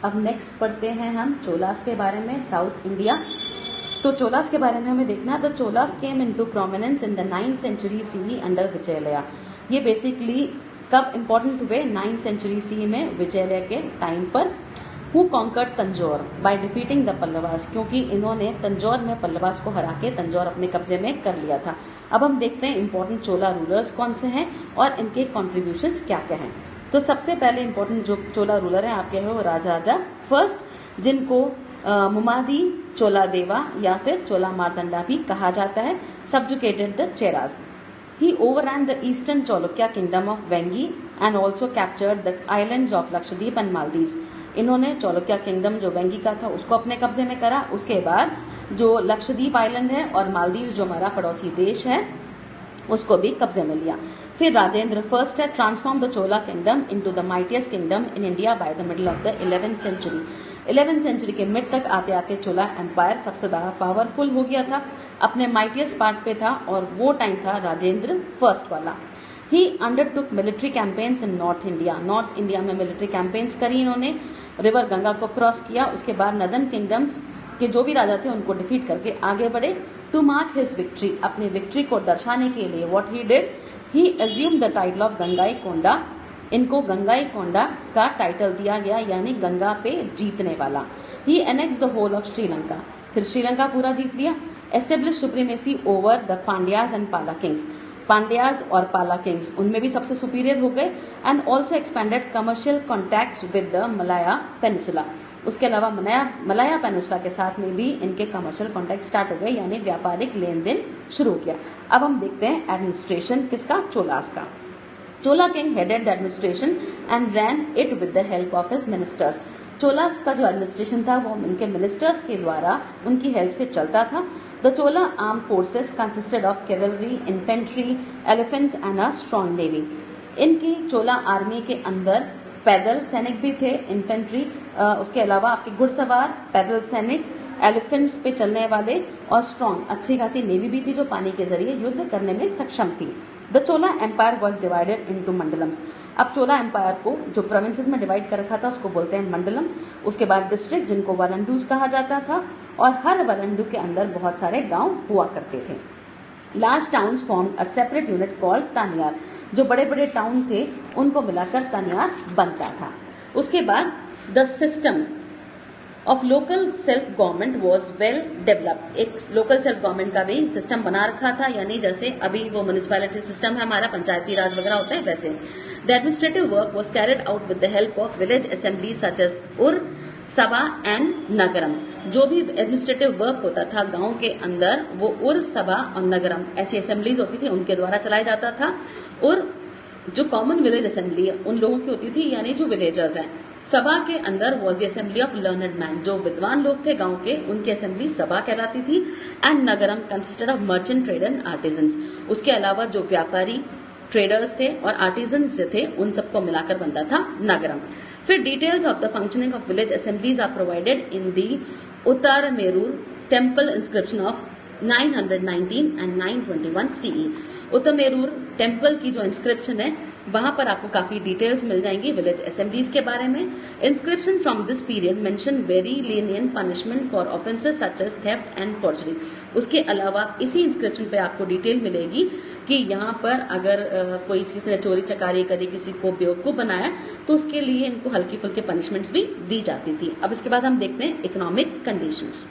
अब नेक्स्ट पढ़ते हैं हम चोलास के बारे में, साउथ इंडिया। तो चोलास के बारे में हमें देखना है। The Cholas came into prominence in the 9th century CE under Vijayalaya. ये बेसिकली कब इंपॉर्टेंट हुए? 9th सेंचुरी सी में विजयलया के टाइम पर। Who conquered Tanjore by defeating the Pallavas, क्योंकि इन्होंने तंजौर में पल्लवास को हरा के तंजौर अपने कब्जे में कर लिया था। अब हम देखते हैं इंपॉर्टेंट चोला रूलर्स कौन से हैं और इनके कॉन्ट्रीब्यूशंस क्या क्या हैं। तो सबसे पहले इंपॉर्टेंट जो चोला रूलर हैं आपके हैं वो राजा फर्स्ट, जिनको मुमादी चोला देवा या फिर चोला मारतंडा भी कहा जाता है, subjugated the Cheras. He overran the eastern Cholukya kingdom of Vengi and also captured the islands of Lakshadweep and Maldives. इन्होंने चौलुक्या किंगडम जो वेंगी का था उसको अपने कब्जे में करा। उसके बाद जो लक्षद्वीप आइलैंड है और मालदीव जो हमारा पड़ोसी देश है उसको भी कब्जे में लिया। फिर राजेंद्र फर्स्ट है transform the Chola kingdom into the mightiest kingdom in India by the middle of the 11th century. 11th century के मिड तक आते आते चोला एम्पायर सबसे ज्यादा पावरफुल हो गया था, अपने माइटियस्ट पार्ट पे था और वो टाइम था राजेंद्र फर्स्ट वाला। He undertook military campaigns in north India. North India में मिलिट्री कैंपेन्स करी इन्होंने, रिवर गंगा को क्रॉस किया। उसके बाद नदन किंगडम्स के जो भी राजा थे उनको डिफीट करके आगे बढ़े। टू मार्क हिज विक्ट्री, अपनी विक्ट्री को दर्शाने के लिए what he did, he assume the title of Gangai Konda. इनको गंगाई कोंडा का टाइटल दिया गया, यानी गंगा पे जीतने वाला। He annex the whole of Sri Lanka, फिर श्रीलंका पूरा जीत लिया। Establish supremacy over the Pandyas and Pala kings, Pandyas और पाला किंग्स उनमें भी सबसे सुपीरियर हो गए। And also expanded commercial contacts with the Malaya peninsula. उसके अलावा मलाया पेनिसुला के साथ में भी इनके कमर्शियल कॉन्टैक्ट स्टार्ट हो गए, यानी व्यापारिक लेन देन शुरू हो गया। अब हम देखते हैं एडमिनिस्ट्रेशन किसका? चोलास का। Chola king headed the administration and ran it with the help of his ministers. Cholas का जो एडमिनिस्ट्रेशन था वो उनके मिनिस्टर्स के द्वारा उनकी हेल्प से चलता था। The Chola arm forces consisted of cavalry, infantry, elephants and a strong navy. इनकी चोला आर्मी के अंदर पैदल सैनिक भी थे, इन्फेंट्री, उसके अलावा आपके घुड़सवार, पैदल सैनिक, एलिफेंट्स पे चलने वाले और स्ट्रॉन्ग अच्छी खासी नेवी भी थी जो पानी के जरिए युद्ध करने में सक्षम थी। The Chola empire was divided into mandalams. अब चोला एम्पायर को जो प्रोविंसेस में डिवाइड कर रखा था उसको बोलते हैं मंडलम। उसके बाद डिस्ट्रिक्ट जिनको वलंडूज कहा जाता था, और हर वलंडू के अंदर बहुत सारे गांव हुआ करते थे। Large towns formed a separate unit called Taniyur. जो बड़े बड़े टाउन थे उनको मिलाकर तानियार बनता था। उसके बाद the system of local self government was well developed. एक लोकल सेल्फ गवर्नमेंट का भी सिस्टम बना रखा था, यानी जैसे अभी वो म्यूनिसिपैलिटी सिस्टम है हमारा, पंचायती राज वगैरह होता है वैसे। The administrative work was carried out with the help of village assembly such as ur, sabha and नगरम। जो भी एडमिनिस्ट्रेटिव वर्क होता था गांव के अंदर वो उर, सभा और नगरम ऐसी असेंबलीज होती थी, उनके द्वारा चलाया जाता था। और जो कॉमन विलेज असेंबली उन लोगों की होती थी, यानी जो विलेजर्स हैं। सभा के अंदर was the assembly of learned man, जो विद्वान लोग थे गांव के, उनकी असेंबली सभा कहलाती थी। And Nagaram consisted of merchant, trader and artisans. उसके अलावा जो व्यापारी, ट्रेडर्स थे और आर्टिजन्स जो थे उन सबको मिलाकर बनता था नगरम। फिर details of the functioning of village assemblies are provided in the Uttaramerur temple inscription of 919 and 921 CE. Uttaramerur temple की जो इंस्क्रिप्शन है वहां पर आपको काफी डिटेल्स मिल जाएंगी विलेज असेंबलीज के बारे में। Inscription from this period mention very lenient punishment for offences such as theft and forgery. उसके अलावा इसी इंस्क्रिप्शन पे आपको डिटेल मिलेगी कि यहाँ पर अगर कोई किसी ने चोरी चकारी करी, किसी को बेवकूफ बनाया, तो उसके लिए इनको हल्की फुल्की पनिशमेंट्स भी दी जाती थी। अब इसके बाद हम देखते हैं इकोनॉमिक कंडीशंस।